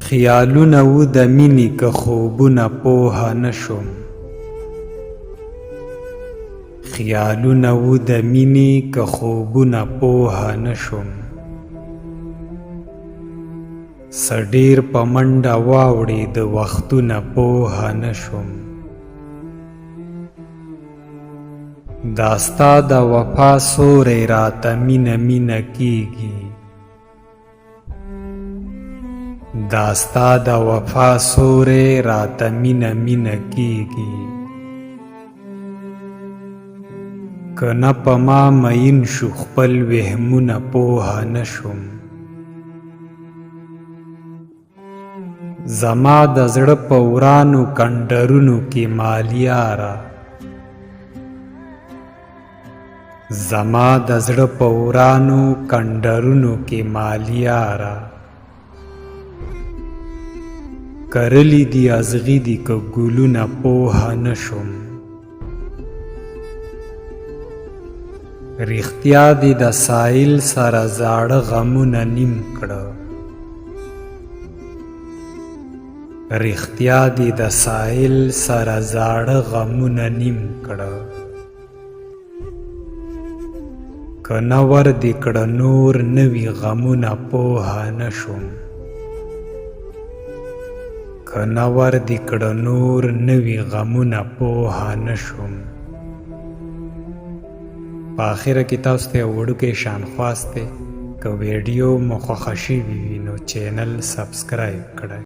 خیالونه و د مینې که خوبونه پوهه نشم، خیالونه و د مینې که خوبونه پوهه نشم، څه ډېر په منډه واوړې د وختونه پوهه نشم. دا ستا د وفا سوری راته مینه مینه کېږي، دا ستا د وفا سوری راته مینه مینه کېږي، که نه په ما مین شو خپل وهمونه پوهه نشم. زما د زړه په ورانو کنډرونو کې مالیاره، زما د زړه په ورانو کنډرونو کې مالیاره، کرلی دی ازغی دی که ګلونه پوهه نشم. رښتیا دی د سایل سره زاړه غمونه نیم کړه، رښتیا دی د سایل سره زاړه غمونه نیم کړه، که نه ور دې کړه نور نوي غمونه پوهه نشم، که نه ور دې کړه نور نوي غمونه پوهه نشم. په آخره کې تاسو ته یو وړوکی شانخواست دی، که ویډیو مو خوښه شوي وي نو چینل سبسکرایب کړئ.